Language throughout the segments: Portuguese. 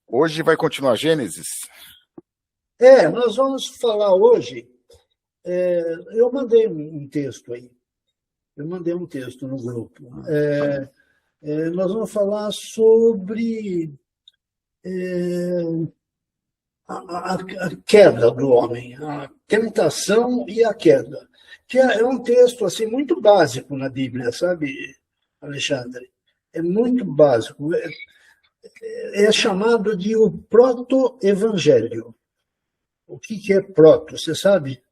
Hoje vai continuar Gênesis? Nós vamos falar hoje. Eu mandei um texto aí. Eu mandei um texto no grupo. Nós vamos falar sobre a queda do homem, a tentação e a queda. Que é um texto assim, muito básico na Bíblia, sabe, Alexandre? É muito básico. É chamado de o proto-evangelho. O que é proto? Você sabe?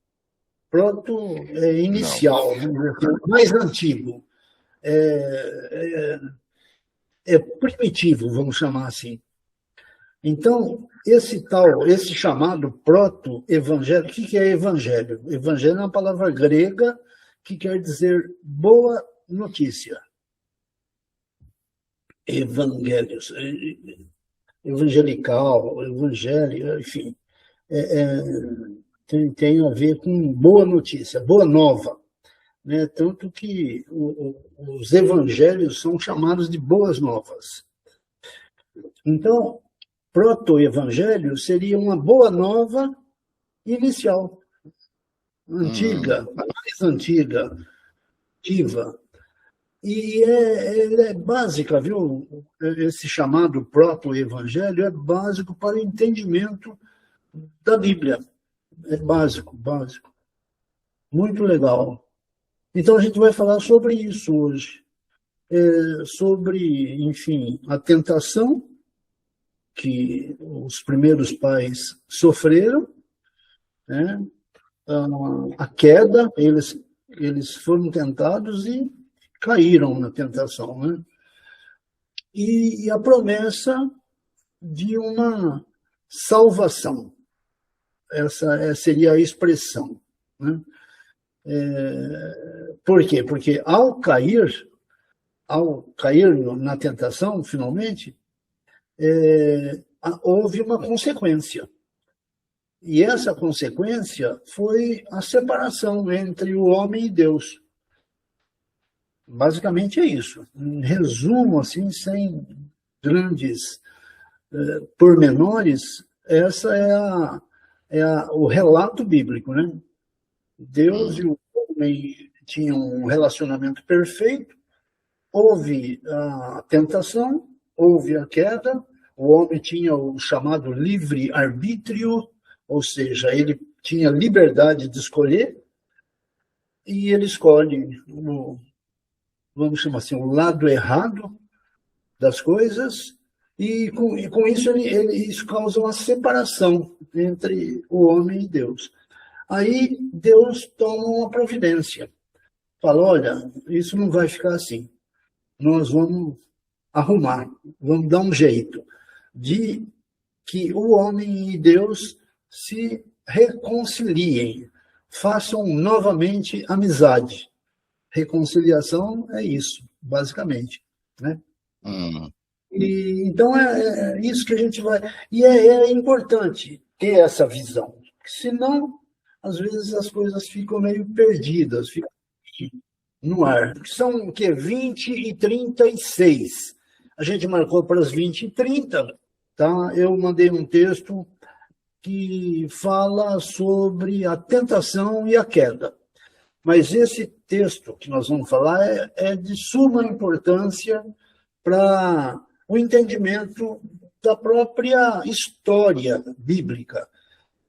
Proto é inicial, mais antigo. É primitivo, vamos chamar assim. Então, esse chamado proto-evangelho, o que é evangelho? Evangelho é uma palavra grega que quer dizer boa notícia. Evangelhos, evangelical, evangelho, enfim, tem a ver com boa notícia, boa nova, né? Tanto que os evangelhos são chamados de boas novas. Então, proto-evangelho seria uma boa nova inicial, antiga, mais antiga, ativa. E é básica, viu? Esse chamado proto-evangelho é básico para o entendimento da Bíblia. É básico, básico. Muito legal. Então, a gente vai falar sobre isso hoje. Sobre, enfim, a tentação que os primeiros pais sofreram, né? A queda, eles foram tentados e caíram na tentação, né? E a promessa de uma salvação. Essa seria a expressão, né? Por quê? Porque ao cair na tentação, finalmente, houve uma consequência. E essa consequência foi a separação entre o homem e Deus. Basicamente é isso. Em resumo, assim, sem grandes pormenores, essa o relato bíblico, né? Deus e o homem tinham um relacionamento perfeito, houve a tentação, houve a queda, o homem tinha o chamado livre-arbítrio, ou seja, ele tinha liberdade de escolher, e ele escolhe, vamos chamar assim, o lado errado das coisas, e com isso isso causa uma separação entre o homem e Deus. Aí Deus toma uma providência, fala, olha, isso não vai ficar assim, nós vamos arrumar, vamos dar um jeito de que o homem e Deus se reconciliem, façam novamente amizade. Reconciliação é isso, basicamente, né? E, então, é isso que a gente vai... E é importante ter essa visão, senão, às vezes, as coisas ficam meio perdidas, ficam no ar. São o quê? 20h36. A gente marcou para as 20h30, tá? Eu mandei um texto que fala sobre a tentação e a queda. Mas esse texto que nós vamos falar é de suma importância para o entendimento da própria história bíblica,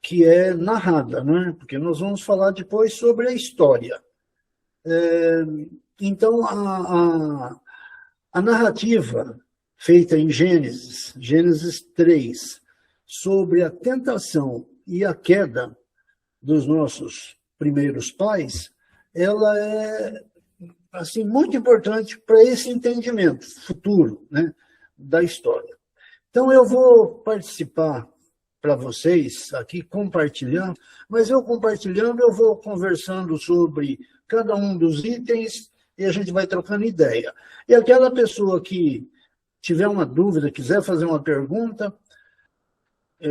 que é narrada, né? Porque nós vamos falar depois sobre a história. Então, a narrativa feita em Gênesis 3, sobre a tentação e a queda dos nossos primeiros pais, ela é assim, muito importante para esse entendimento futuro, né, da história. Então, eu vou participar para vocês aqui, compartilhar, mas eu compartilhando, eu vou conversando sobre cada um dos itens e a gente vai trocando ideia. E aquela pessoa que tiver uma dúvida, quiser fazer uma pergunta,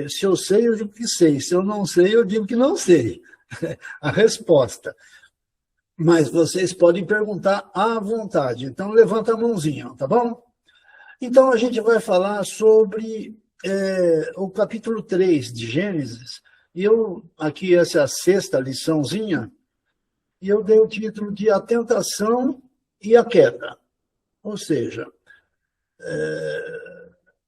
se eu sei, eu digo que sei. Se eu não sei, eu digo que não sei a resposta. Mas vocês podem perguntar à vontade. Então, levanta a mãozinha, tá bom? Então, a gente vai falar sobre o capítulo 3 de Gênesis. E aqui, essa é a sexta liçãozinha, e eu dei o título de A Tentação e a Queda. Ou seja,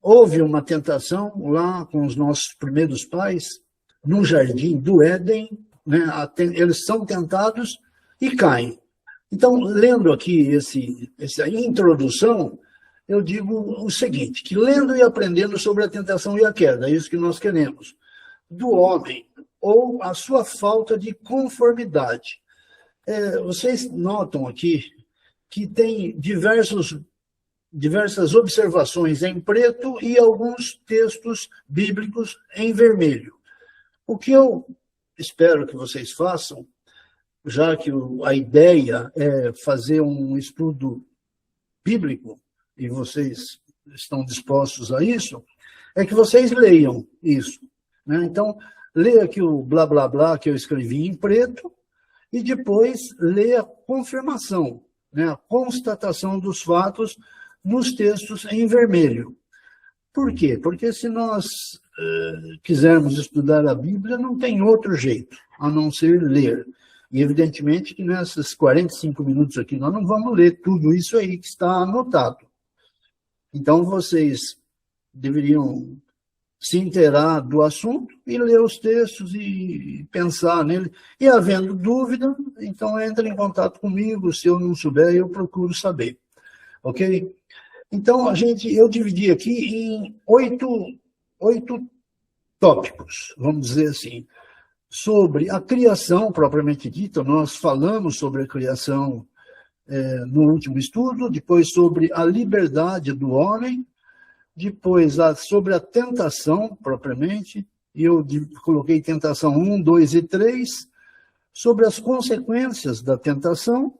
houve uma tentação lá com os nossos primeiros pais, no jardim do Éden, né? Eles são tentados e caem. Então, lendo aqui essa introdução, eu digo o seguinte, que lendo e aprendendo sobre a tentação e a queda, é isso que nós queremos, do homem, ou a sua falta de conformidade. Vocês notam aqui que tem diversas observações em preto e alguns textos bíblicos em vermelho. O que eu espero que vocês façam, já que a ideia é fazer um estudo bíblico, e vocês estão dispostos a isso, é que vocês leiam isso, né? Então, leia aqui o blá, blá, blá que eu escrevi em preto, e depois leia a confirmação, né? A constatação dos fatos nos textos em vermelho. Por quê? Porque se nós quisermos estudar a Bíblia, não tem outro jeito, a não ser ler. E, evidentemente, que nesses 45 minutos aqui, nós não vamos ler tudo isso aí que está anotado. Então, vocês deveriam se inteirar do assunto e ler os textos e pensar nele. E, havendo dúvida, então entre em contato comigo. Se eu não souber, eu procuro saber. Ok? Então, eu dividi aqui em oito tópicos, vamos dizer assim. Sobre a criação, propriamente dita, nós falamos sobre a criação no último estudo, depois sobre a liberdade do homem, depois sobre a tentação, propriamente, e eu coloquei tentação 1, 2 e 3, sobre as consequências da tentação,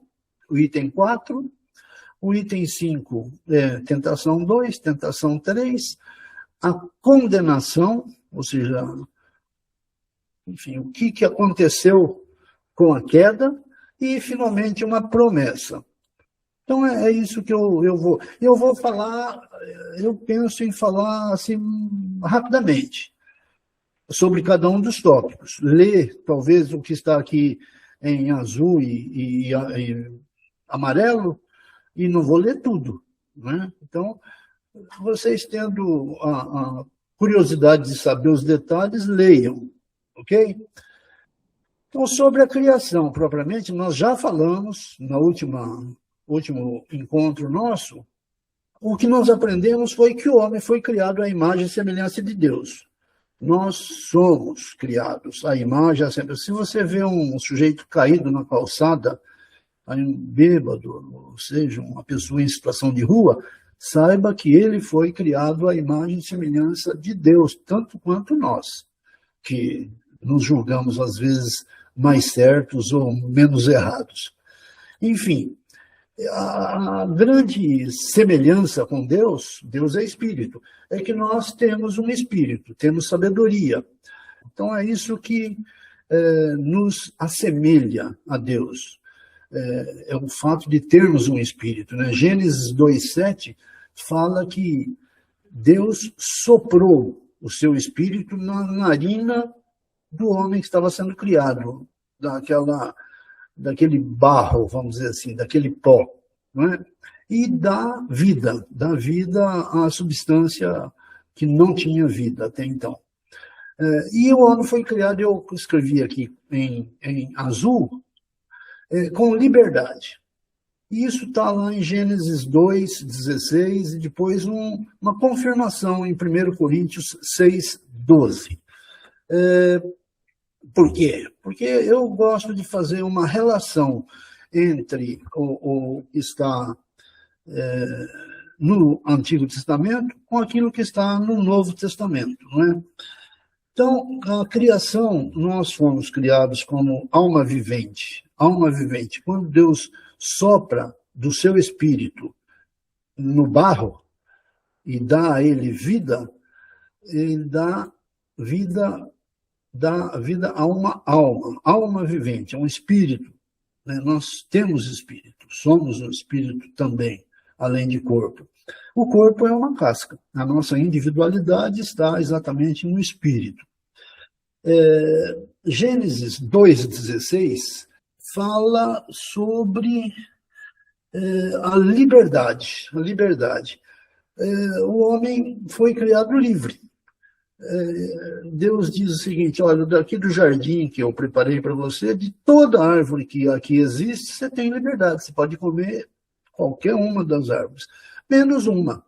o item 4, o item 5, tentação 2, tentação 3, a condenação, ou seja, enfim, o que aconteceu com a queda, e, finalmente, uma promessa. Então, é isso que eu vou falar, eu penso em falar, assim, rapidamente, sobre cada um dos tópicos. Ler, talvez, o que está aqui em azul e amarelo, e não vou ler tudo, né? Então, vocês tendo a curiosidade de saber os detalhes, leiam, ok? Então, sobre a criação, propriamente, nós já falamos no último encontro nosso. O que nós aprendemos foi que o homem foi criado à imagem e semelhança de Deus. Nós somos criados à imagem e semelhança. Se você vê um sujeito caído na calçada, um bêbado, ou seja, uma pessoa em situação de rua, saiba que ele foi criado à imagem e semelhança de Deus, tanto quanto nós, que nos julgamos, às vezes, mais certos ou menos errados. Enfim, a grande semelhança com Deus é espírito, é que nós temos um espírito, temos sabedoria. Então, é isso que nos assemelha a Deus. É o fato de termos um espírito, né? Gênesis 2:7 fala que Deus soprou o seu espírito na narina do homem que estava sendo criado, daquele barro, vamos dizer assim, daquele pó, não é? E dá vida à substância que não tinha vida até então. E o homem foi criado, eu escrevi aqui em azul, com liberdade. Isso está lá em Gênesis 2:16, e depois uma confirmação em 1 Coríntios 6:12. Por quê? Porque eu gosto de fazer uma relação entre o que está no Antigo Testamento com aquilo que está no Novo Testamento, não é? Então, a criação, nós fomos criados como alma vivente. Alma vivente. Quando Deus sopra do seu espírito no barro e dá a ele vida, ele dá vida a uma alma vivente, a um espírito, né? Nós temos espírito, somos um espírito também, além de corpo. O corpo é uma casca. A nossa individualidade está exatamente no espírito. Gênesis 2,16 fala sobre a liberdade. A liberdade. O homem foi criado livre. Deus diz o seguinte: olha, daqui do jardim que eu preparei para você, de toda árvore que aqui existe, você tem liberdade. Você pode comer qualquer uma das árvores, menos uma.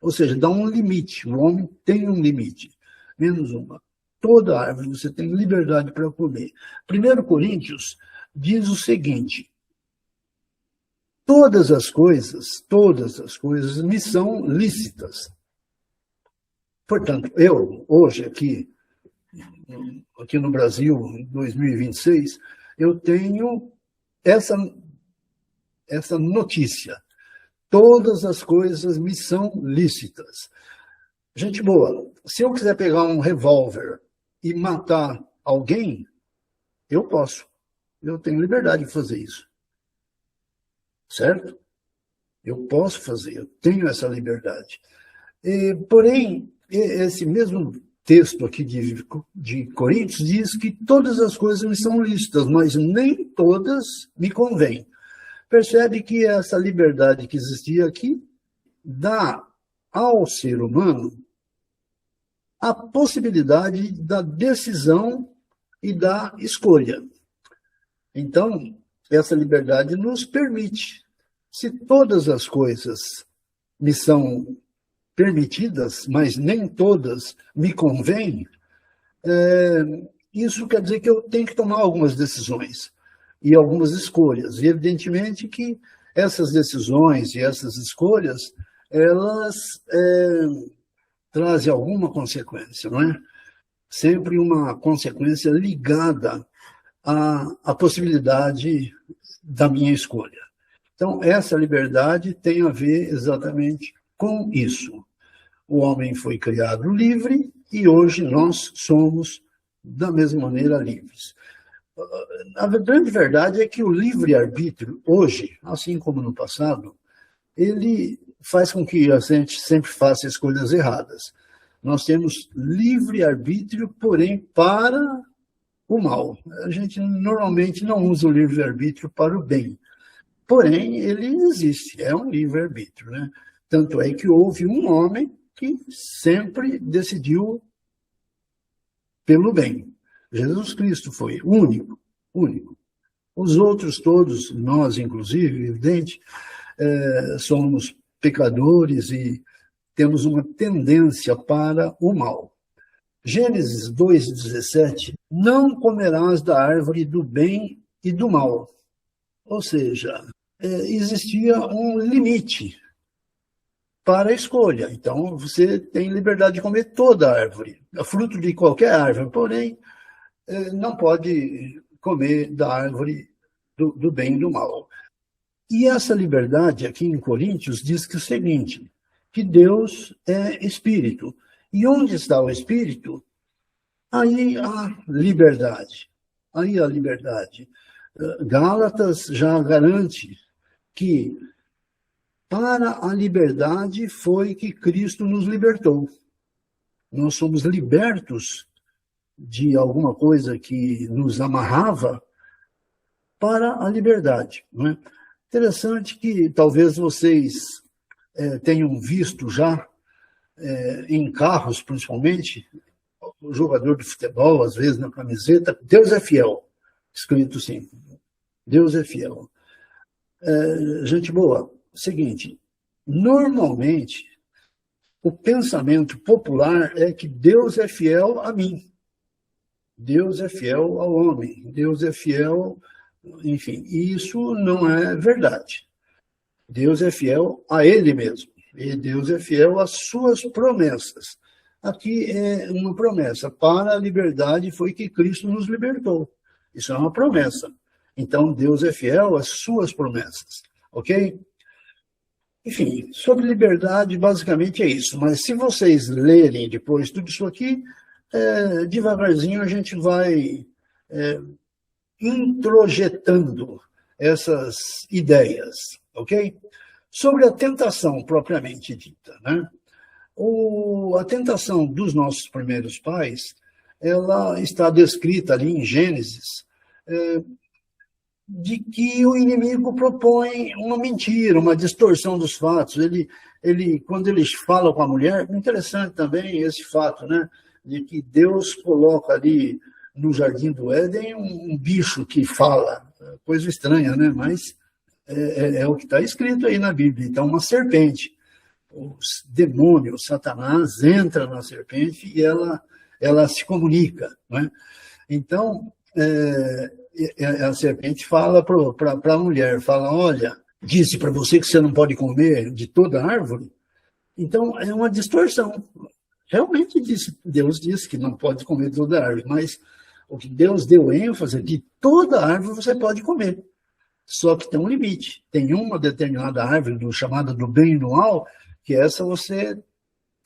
Ou seja, dá um limite. O homem tem um limite, menos uma. Toda árvore você tem liberdade para comer. 1 Coríntios diz o seguinte: todas as coisas me são lícitas. Portanto, eu, hoje, aqui no Brasil, em 2026, eu tenho essa notícia. Todas as coisas me são lícitas. Gente boa, se eu quiser pegar um revólver e matar alguém, eu posso. Eu tenho liberdade de fazer isso. Certo? Eu posso fazer, eu tenho essa liberdade. Porém, esse mesmo texto aqui de Coríntios diz que todas as coisas me são lícitas, mas nem todas me convêm. Percebe que essa liberdade que existia aqui dá ao ser humano a possibilidade da decisão e da escolha. Então, essa liberdade nos permite. Se todas as coisas me são permitidas, mas nem todas me convêm, isso quer dizer que eu tenho que tomar algumas decisões e algumas escolhas. E, evidentemente, que essas decisões e essas escolhas, elas trazem alguma consequência, não é? Sempre uma consequência ligada à possibilidade da minha escolha. Então, essa liberdade tem a ver exatamente com isso. O homem foi criado livre e hoje nós somos, da mesma maneira, livres. A grande verdade é que o livre-arbítrio, hoje, assim como no passado, ele faz com que a gente sempre faça escolhas erradas. Nós temos livre-arbítrio, porém, para o mal. A gente normalmente não usa o livre-arbítrio para o bem. Porém, ele existe, é um livre-arbítrio, né? Tanto é que houve um homem que sempre decidiu pelo bem. Jesus Cristo foi único. Os outros todos, nós inclusive, evidente, somos pecadores e temos uma tendência para o mal. Gênesis 2,17, não comerás da árvore do bem e do mal. Ou seja, existia um limite para a escolha. Então, você tem liberdade de comer toda a árvore, fruto de qualquer árvore, porém, não pode comer da árvore do bem e do mal. E essa liberdade, aqui em Coríntios, diz que o seguinte, que Deus é Espírito. E onde está o Espírito? Aí há liberdade. Aí há liberdade. Gálatas já garante que para a liberdade foi que Cristo nos libertou. Nós somos libertos de alguma coisa que nos amarrava para a liberdade. Não é? Interessante que talvez vocês tenham visto já, em carros principalmente, o jogador de futebol, às vezes na camiseta, Deus é fiel, escrito assim, Deus é fiel. Gente boa, seguinte, normalmente o pensamento popular é que Deus é fiel a mim, Deus é fiel ao homem, Deus é fiel, enfim, e isso não é verdade. Deus é fiel a Ele mesmo, e Deus é fiel às suas promessas. Aqui é uma promessa, para a liberdade foi que Cristo nos libertou. Isso é uma promessa. Então, Deus é fiel às suas promessas, ok? Enfim, sobre liberdade, basicamente é isso. Mas se vocês lerem depois tudo isso aqui, devagarzinho a gente vai introjetando essas ideias, ok? Sobre a tentação propriamente dita, né? A tentação dos nossos primeiros pais, ela está descrita ali em Gênesis, de que o inimigo propõe uma mentira, uma distorção dos fatos. Quando ele fala com a mulher, interessante também esse fato, né? De que Deus coloca ali no Jardim do Éden um bicho que fala, coisa estranha, né? Mas é o que está escrito aí na Bíblia. Então, uma serpente. O demônio, Satanás, entra na serpente e ela se comunica, né? Então, a serpente fala para a mulher, fala, olha, disse para você que você não pode comer de toda árvore. Então, é uma distorção. Realmente Deus disse que não pode comer de toda árvore, mas o que Deus deu ênfase é que toda árvore você pode comer. Só que tem um limite. Tem uma determinada árvore, chamada do bem e do mal, que essa você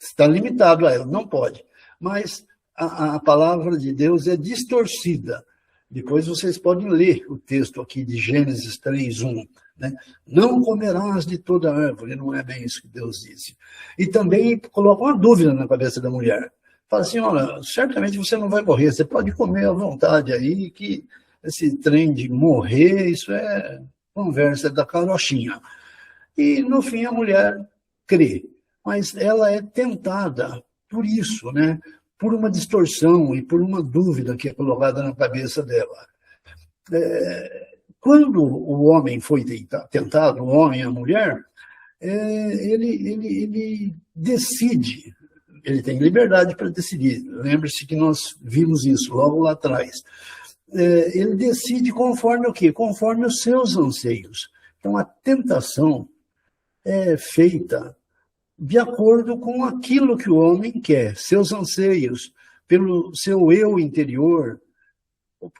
está limitado a ela, não pode. Mas a palavra de Deus é distorcida. Depois vocês podem ler o texto aqui de Gênesis 3:1. Né? Não comerás de toda árvore, não é bem isso que Deus disse. E também coloca uma dúvida na cabeça da mulher. Fala assim, olha, certamente você não vai morrer, você pode comer à vontade aí, que esse trem de morrer, isso é conversa da carochinha. E, no fim, a mulher crê, mas ela é tentada por isso, né? Por uma distorção e por uma dúvida que é colocada na cabeça dela. Quando o homem foi tentado, o homem e a mulher, ele decide, ele tem liberdade para decidir. Lembre-se que nós vimos isso logo lá atrás. Ele decide conforme o quê? Conforme os seus anseios. Então, a tentação é feita de acordo com aquilo que o homem quer, seus anseios, pelo seu eu interior,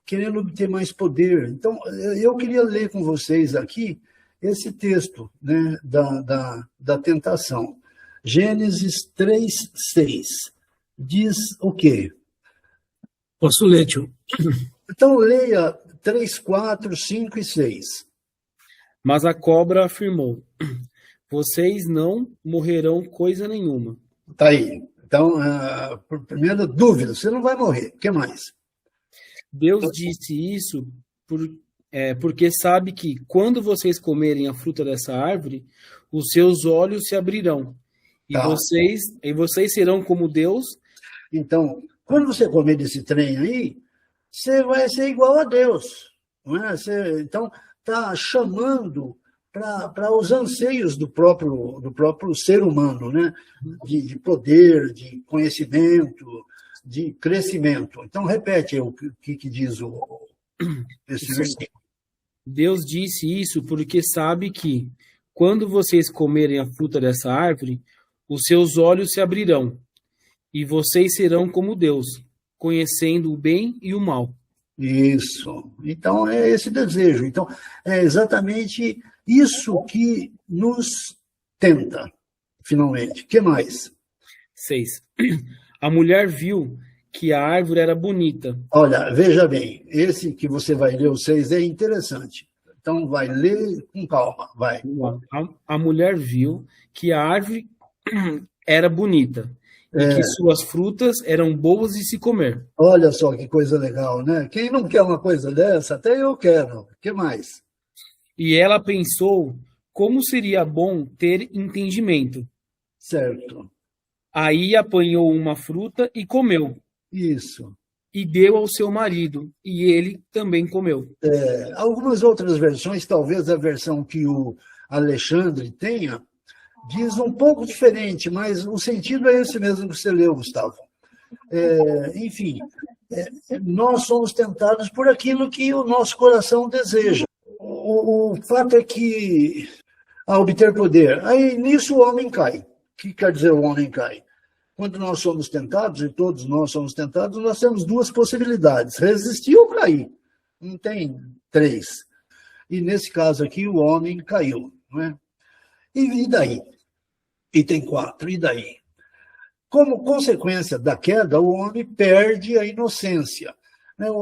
querendo obter mais poder. Então, eu queria ler com vocês aqui esse texto, né, da tentação. Gênesis 3:6. Diz o quê? Posso ler, tio? Então, leia 3, 4, 5 e 6. Mas a cobra afirmou: vocês não morrerão coisa nenhuma. Tá aí. Então, primeira dúvida, você não vai morrer. O que mais? Deus disse isso porque sabe que, quando vocês comerem a fruta dessa árvore, os seus olhos se abrirão, e vocês serão como Deus. Então, quando você comer desse trem aí, você vai ser igual a Deus. Não é? Então, está chamando para os anseios do próprio ser humano, né? De poder, de conhecimento, de crescimento. Então, repete o que diz esse versículo. Deus disse isso porque sabe que, quando vocês comerem a fruta dessa árvore, os seus olhos se abrirão, e vocês serão como Deus, conhecendo o bem e o mal. Isso. Então, é esse desejo. Então, é exatamente isso que nos tenta, finalmente. O que mais? 6. A mulher viu que a árvore era bonita. Olha, veja bem, esse que você vai ler, o 6, é interessante. Então, vai ler com calma, vai. A mulher viu que a árvore era bonita e que suas frutas eram boas de se comer. Olha só que coisa legal, né? Quem não quer uma coisa dessa, até eu quero. O que mais? E ela pensou como seria bom ter entendimento. Certo. Aí apanhou uma fruta e comeu. Isso. E deu ao seu marido, e ele também comeu. Algumas outras versões, talvez a versão que o Alexandre tenha, diz um pouco diferente, mas o sentido é esse mesmo que você leu, Gustavo. Enfim, nós somos tentados por aquilo que o nosso coração deseja. O fato é que, a obter poder, aí nisso o homem cai. O que quer dizer o homem cai? Quando nós somos tentados, e todos nós somos tentados, nós temos duas possibilidades: resistir ou cair. Não tem três. E nesse caso aqui, o homem caiu. Não é? E daí? Item 4, e daí? Como consequência da queda, o homem perde a inocência.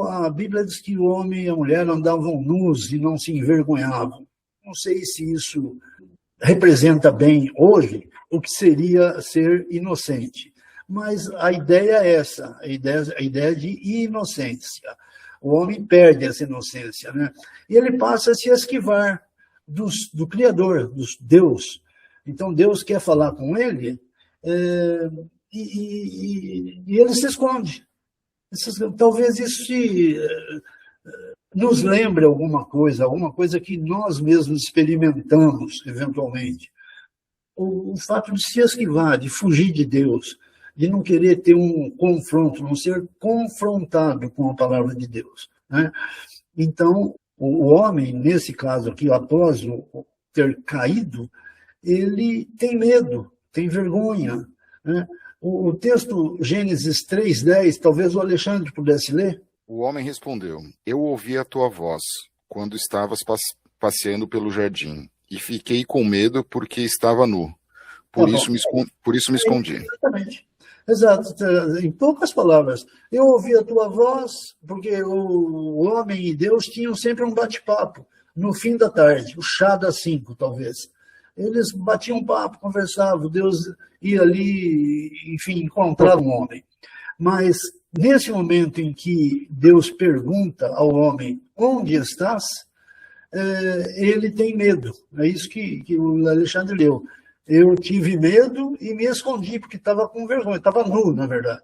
A Bíblia diz que o homem e a mulher andavam nus e não se envergonhavam. Não sei se isso representa bem hoje o que seria ser inocente. Mas a ideia é essa, a ideia de inocência. O homem perde essa inocência, né? E ele passa a se esquivar do Criador, do Deus. Então, Deus quer falar com ele e ele se esconde. Talvez isso nos lembre alguma coisa que nós mesmos experimentamos, eventualmente. O fato de se esquivar, de fugir de Deus, de não querer ter um confronto, não ser confrontado com a palavra de Deus, né? Então, o homem, nesse caso aqui, após ter caído, ele tem medo, tem vergonha, né? O texto Gênesis 3:10, talvez o Alexandre pudesse ler. O homem respondeu: Eu ouvi a tua voz quando estavas passeando pelo jardim, e fiquei com medo porque estava nu. Por isso me escondi. Exatamente. Exato. Em poucas palavras, eu ouvi a tua voz, porque o homem e Deus tinham sempre um bate-papo no fim da tarde, o chá das 5, talvez. Eles batiam papo, conversavam, Deus ia ali, enfim, encontrar um homem. Mas nesse momento em que Deus pergunta ao homem, onde estás? Ele tem medo. É isso que o Alexandre leu. Eu tive medo e me escondi, porque estava com vergonha, estava nu, na verdade.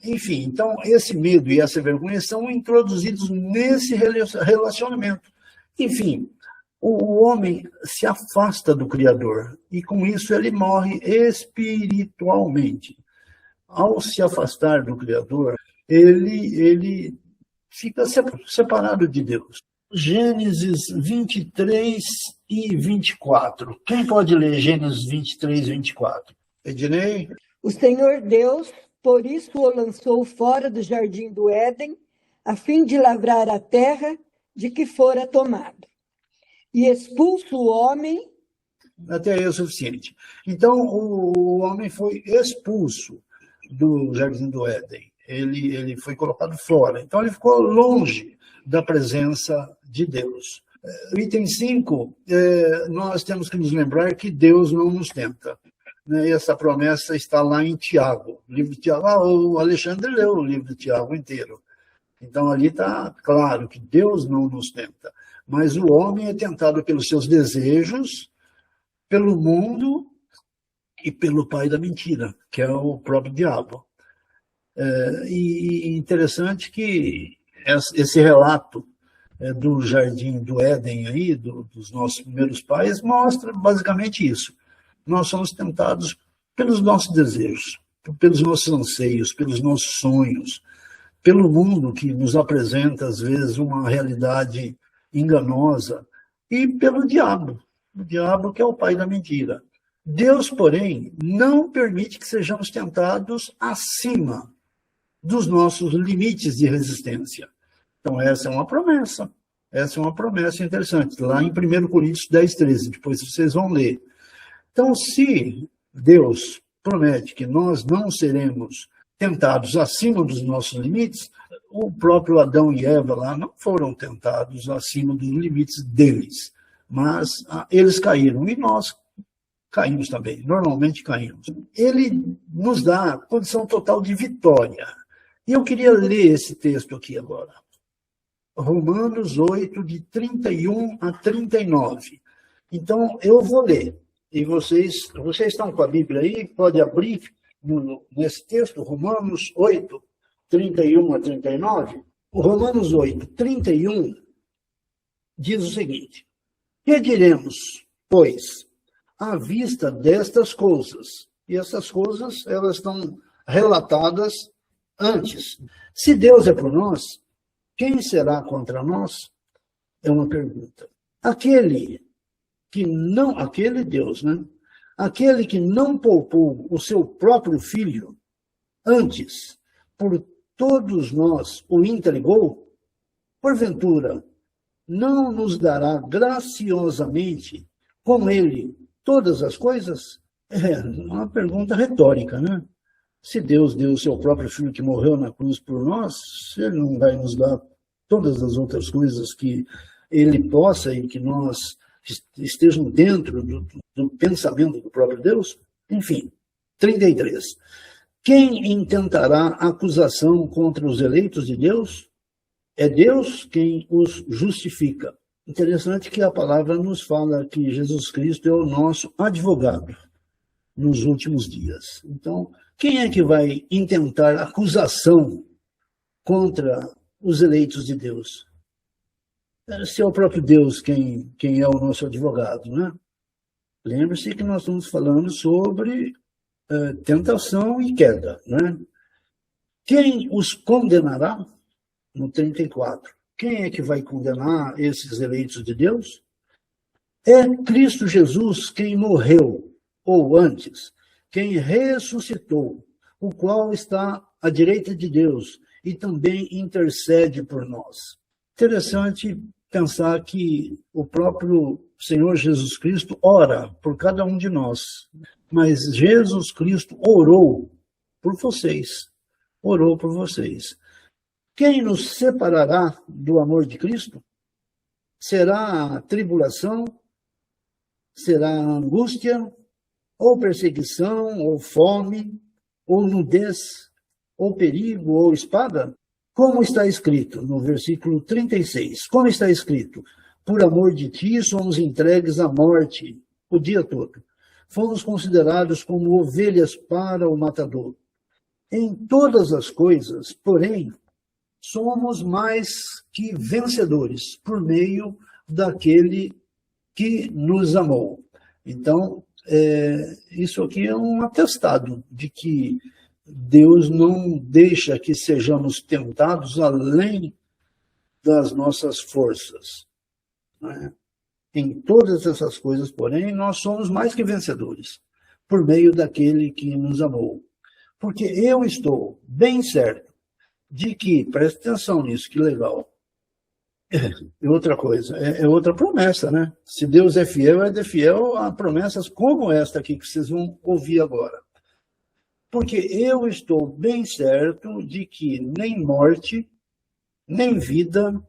Enfim, então, esse medo e essa vergonha são introduzidos nesse relacionamento. Enfim, o homem se afasta do Criador, e com isso ele morre espiritualmente. Ao se afastar do Criador, ele fica separado de Deus. Gênesis 23 e 24. Quem pode ler Gênesis 23 e 24? Ednei? O Senhor Deus, por isso o lançou fora do jardim do Éden, a fim de lavrar a terra de que fora tomado. E expulso o homem... Até aí é o suficiente. Então, o homem foi expulso do jardim do Éden. Ele foi colocado fora. Então, ele ficou longe da presença de Deus. Item 5, nós temos que nos lembrar que Deus não nos tenta. Essa promessa está lá em Tiago. O livro de Tiago, o Alexandre leu o livro de Tiago inteiro. Então, ali está claro que Deus não nos tenta. Mas o homem é tentado pelos seus desejos, pelo mundo e pelo pai da mentira, que é o próprio diabo. E interessante que esse relato do jardim do Éden, aí, dos nossos primeiros pais, mostra basicamente isso. Nós somos tentados pelos nossos desejos, pelos nossos anseios, pelos nossos sonhos, pelo mundo que nos apresenta, às vezes, uma realidade enganosa, e pelo diabo, o diabo que é o pai da mentira. Deus, porém, não permite que sejamos tentados acima dos nossos limites de resistência. Então, essa é uma promessa. Essa é uma promessa interessante. Lá em 1 Coríntios 10:13, depois vocês vão ler. Então, se Deus promete que nós não seremos tentados acima dos nossos limites, o próprio Adão e Eva lá não foram tentados acima dos limites deles, mas eles caíram e nós caímos também, normalmente caímos. Ele nos dá condição total de vitória. E eu queria ler esse texto aqui agora. Romanos 8, de 31 a 39. Então, eu vou ler. E vocês estão com a Bíblia aí? Pode abrir nesse texto, Romanos 8, 31 a 39. O Romanos 8, 31 diz o seguinte: que diremos, pois, à vista destas coisas? E essas coisas, elas estão relatadas antes. Se Deus é por nós, quem será contra nós? É uma pergunta. Aquele Deus, né? Aquele que não poupou o seu próprio filho, antes, por todos nós o entregou, porventura, não nos dará graciosamente com ele todas as coisas? É uma pergunta retórica, né? Se Deus deu o seu próprio filho que morreu na cruz por nós, ele não vai nos dar todas as outras coisas que ele possa e que nós estejam dentro do pensamento do próprio Deus? Enfim, 33. Quem intentará acusação contra os eleitos de Deus? É Deus quem os justifica. Interessante que a palavra nos fala que Jesus Cristo é o nosso advogado nos últimos dias. Então, quem é que vai intentar acusação contra os eleitos de Deus? Se é o próprio Deus quem é o nosso advogado, né? Lembre-se que nós estamos falando sobre tentação e queda, né? Quem os condenará? No 34. Quem é que vai condenar esses eleitos de Deus? É Cristo Jesus quem morreu, ou antes, quem ressuscitou, o qual está à direita de Deus e também intercede por nós. Interessante pensar que o próprio Senhor Jesus Cristo ora por cada um de nós, mas Jesus Cristo orou por vocês. Orou por vocês. Quem nos separará do amor de Cristo? Será a tribulação? Será a angústia? Ou perseguição? Ou fome? Ou nudez? Ou perigo? Ou espada? Como está escrito no versículo 36? Como está escrito? Por amor de ti somos entregues à morte o dia todo. Fomos considerados como ovelhas para o matador. Em todas as coisas, porém, somos mais que vencedores por meio daquele que nos amou. Então, isso aqui é um atestado de que Deus não deixa que sejamos tentados além das nossas forças. Né? Em todas essas coisas, porém, nós somos mais que vencedores por meio daquele que nos amou. Porque eu estou bem certo de que, presta atenção nisso, que legal. É outra coisa, é outra promessa, né? Se Deus é fiel a promessas como esta aqui que vocês vão ouvir agora. Porque eu estou bem certo de que nem morte, nem vida,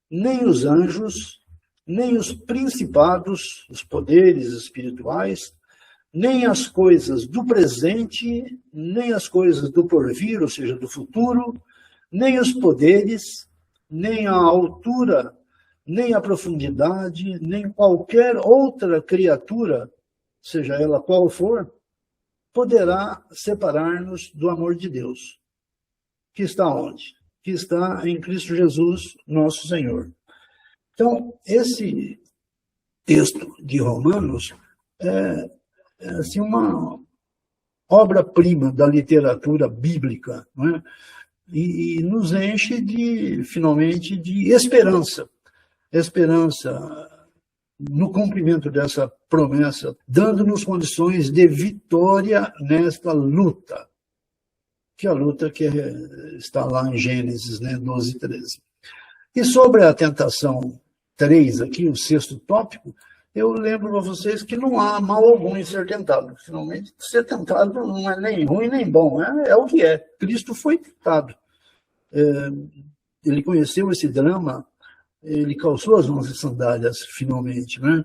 nem os anjos, nem os principados, os poderes espirituais, nem as coisas do presente, nem as coisas do porvir, ou seja, do futuro, nem os poderes, nem a altura, nem a profundidade, nem qualquer outra criatura, seja ela qual for, poderá separar-nos do amor de Deus. Que está onde? Que está em Cristo Jesus, nosso Senhor. Então, esse texto de Romanos é assim, uma obra-prima da literatura bíblica, não é? E nos enche finalmente, de esperança. Esperança no cumprimento dessa promessa, dando-nos condições de vitória nesta luta, que é a luta que está lá em Gênesis, né, 12, 13. E sobre a tentação 3 aqui, o sexto tópico, eu lembro para vocês que não há mal algum em ser tentado. Finalmente, ser tentado não é nem ruim nem bom, é o que é. Cristo foi tentado. Ele conheceu esse drama, ele calçou as nossas sandálias, finalmente, né?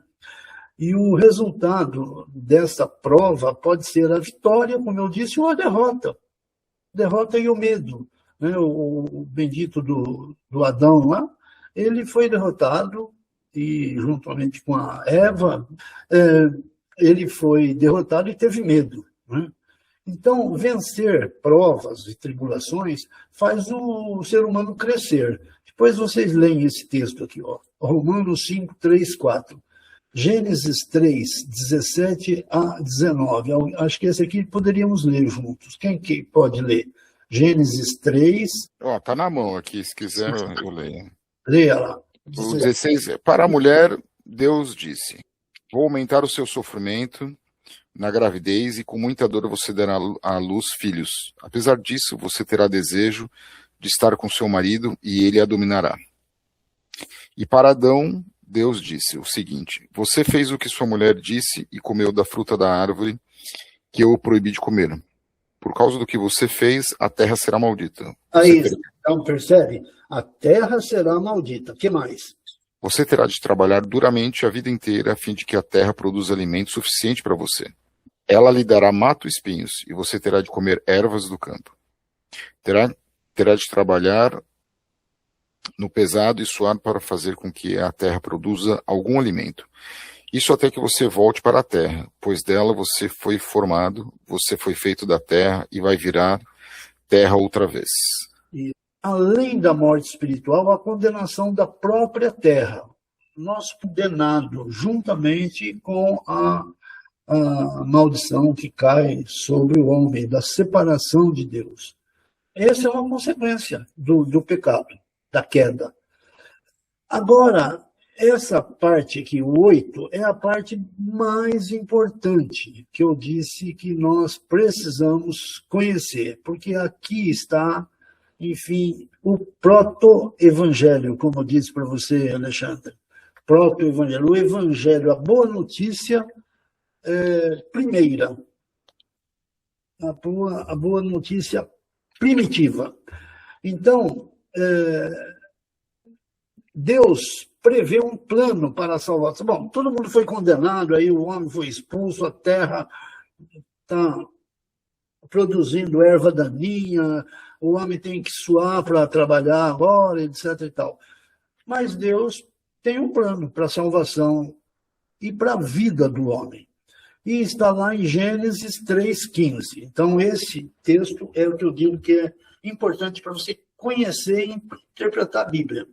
E o resultado dessa prova pode ser a vitória, como eu disse, ou a derrota. Derrota e o medo. Né? O bendito do Adão lá, ele foi derrotado, e juntamente com a Eva, ele foi derrotado e teve medo. Né? Então, vencer provas e tribulações faz o ser humano crescer. Depois vocês leem esse texto aqui, ó, Romanos 5, 3, 4. Gênesis 3, 17 a 19. Acho que esse aqui poderíamos ler juntos. Quem pode ler? Gênesis 3. Tá na mão aqui, se quiser eu leio. Leia lá. O 16, para a mulher, Deus disse, vou aumentar o seu sofrimento na gravidez e com muita dor você dará à luz filhos. Apesar disso, você terá desejo de estar com seu marido e ele a dominará. E para Adão, Deus disse o seguinte, você fez o que sua mulher disse e comeu da fruta da árvore que eu o proibi de comer. Por causa do que você fez, a terra será maldita. Aí, então percebe? A terra será maldita. O que mais? Você terá de trabalhar duramente a vida inteira a fim de que a terra produza alimento suficiente para você. Ela lhe dará mato e espinhos, e você terá de comer ervas do campo. Terá de trabalhar no pesado e suar para fazer com que a terra produza algum alimento. Isso até que você volte para a terra, pois dela você foi formado, você foi feito da terra e vai virar terra outra vez. E, além da morte espiritual, a condenação da própria terra. Nós condenados juntamente com a maldição que cai sobre o homem, da separação de Deus. Essa é uma consequência do pecado, da queda. Agora, essa parte aqui, o 8, é a parte mais importante que eu disse que nós precisamos conhecer, porque aqui está, enfim, o proto-evangelho, como eu disse para você, Alexandre. Proto-evangelho, o evangelho, a boa notícia primeira, a boa notícia primitiva. Então, Deus prevê um plano para a salvação. Bom, todo mundo foi condenado, aí o homem foi expulso, a terra está produzindo erva daninha, o homem tem que suar para trabalhar agora, etc. e tal. Mas Deus tem um plano para a salvação e para a vida do homem. E está lá em Gênesis 3,15. Então, esse texto é o que eu digo que é importante para você conhecer e interpretar a Bíblia.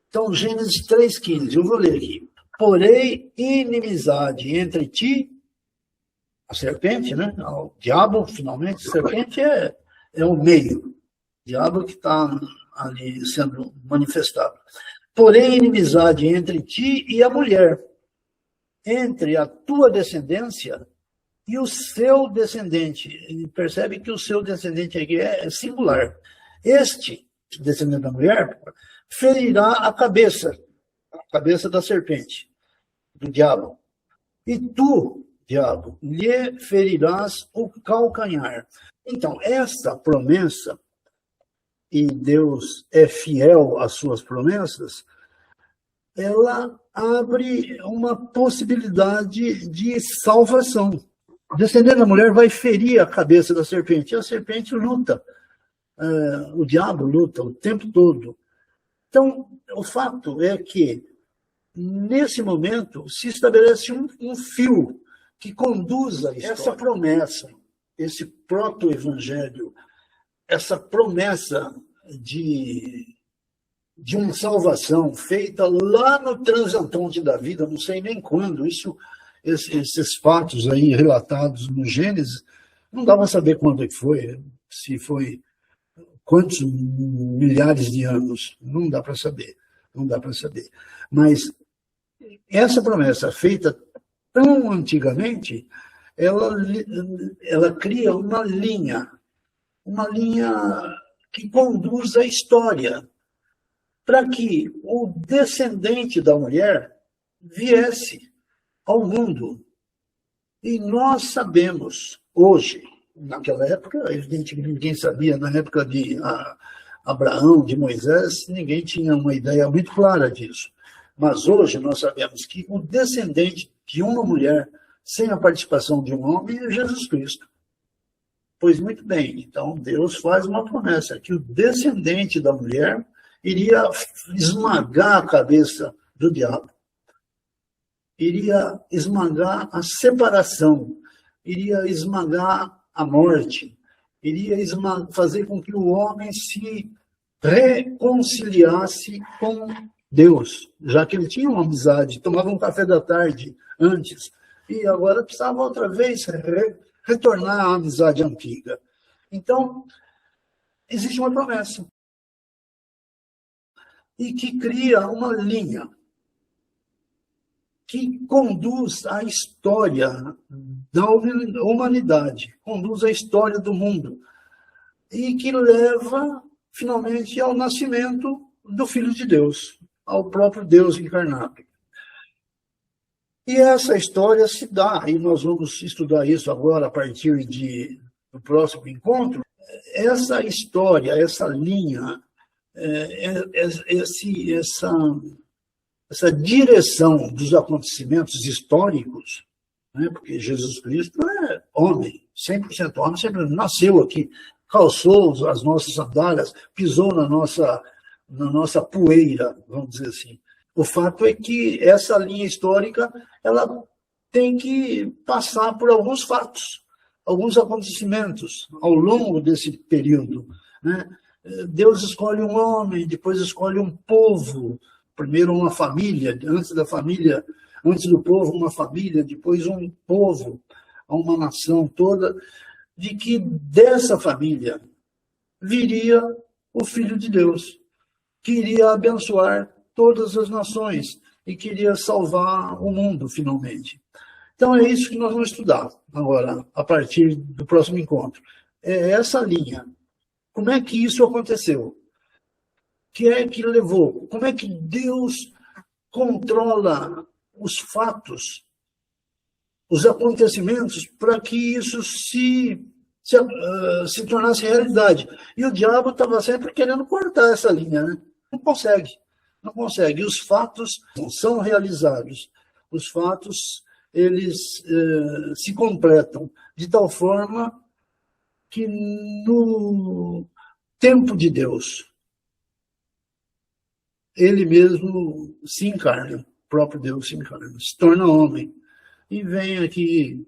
Então, Gênesis 3,15, eu vou ler aqui. Porém, inimizade entre ti, a serpente, né? O diabo, finalmente, a serpente é o meio. O diabo que está ali sendo manifestado. Porém, inimizade entre ti e a mulher, entre a tua descendência e o seu descendente. Ele percebe que o seu descendente aqui é singular. Este, descendente da mulher, ferirá a cabeça da serpente, do diabo. E tu, diabo, lhe ferirás o calcanhar. Então, essa promessa, e Deus é fiel às suas promessas, ela abre uma possibilidade de salvação. O descendente da mulher vai ferir a cabeça da serpente, e a serpente luta. O diabo luta o tempo todo. Então, o fato é que, nesse momento, se estabelece um fio que conduza essa promessa, esse proto-evangelho, essa promessa de uma salvação feita lá no transatlântico da vida, não sei nem quando, esses fatos aí relatados no Gênesis, não dá para saber quando é que foi, se foi quantos milhares de anos, não dá para saber. Mas essa promessa feita tão antigamente, ela cria uma linha que conduz a história para que o descendente da mulher viesse ao mundo. E nós sabemos hoje, naquela época, evidentemente ninguém sabia, na época de Abraão, de Moisés, ninguém tinha uma ideia muito clara disso. Mas hoje nós sabemos que o descendente de uma mulher, sem a participação de um homem, é Jesus Cristo. Pois muito bem, então Deus faz uma promessa, que o descendente da mulher iria esmagar a cabeça do diabo, iria esmagar a separação, iria esmagar a morte, iria fazer com que o homem se reconciliasse com Deus, já que ele tinha uma amizade, tomava um café da tarde antes, e agora precisava outra vez retornar à amizade antiga. Então, existe uma promessa, e que cria uma linha que conduz a história da humanidade, conduz a história do mundo, e que leva, finalmente, ao nascimento do Filho de Deus, ao próprio Deus encarnado. E essa história se dá, e nós vamos estudar isso agora a partir do próximo encontro, essa história, essa linha, essa direção dos acontecimentos históricos, né? Porque Jesus Cristo é homem, 100% homem, sempre nasceu aqui, calçou as nossas sandálias, pisou na nossa poeira, vamos dizer assim. O fato é que essa linha histórica ela tem que passar por alguns fatos, alguns acontecimentos ao longo desse período, né? Deus escolhe um homem, depois escolhe um povo, primeiro uma família, antes do povo uma família, depois um povo, uma nação toda, de que dessa família viria o Filho de Deus, que iria abençoar todas as nações e queria salvar o mundo, finalmente. Então, é isso que nós vamos estudar agora, a partir do próximo encontro. É essa linha. Como é que isso aconteceu? O que é que levou? Como é que Deus controla os fatos, os acontecimentos, para que isso se tornasse realidade? E o diabo estava sempre querendo cortar essa linha, né? Não consegue. Não consegue. Os fatos são realizados. Os fatos, eles se completam de tal forma que no tempo de Deus, ele mesmo se encarna, o próprio Deus se encarna, se torna homem e vem aqui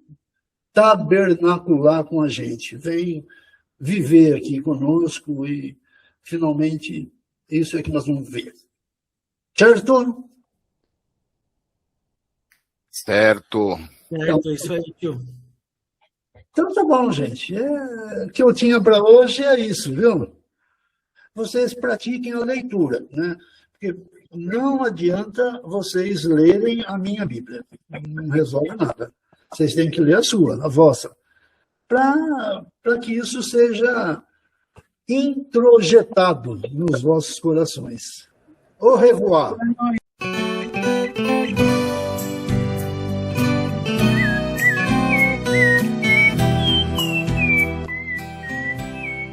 tabernacular com a gente, vem viver aqui conosco e, finalmente, isso é que nós vamos ver. Certo? Certo. Certo, é isso aí, tio. Então tá bom, gente. O que eu tinha para hoje é isso, viu? Vocês pratiquem a leitura, né? Porque não adianta vocês lerem a minha Bíblia. Não resolve nada. Vocês têm que ler a sua, a vossa, para que isso seja introjetado nos vossos corações. Au revoir.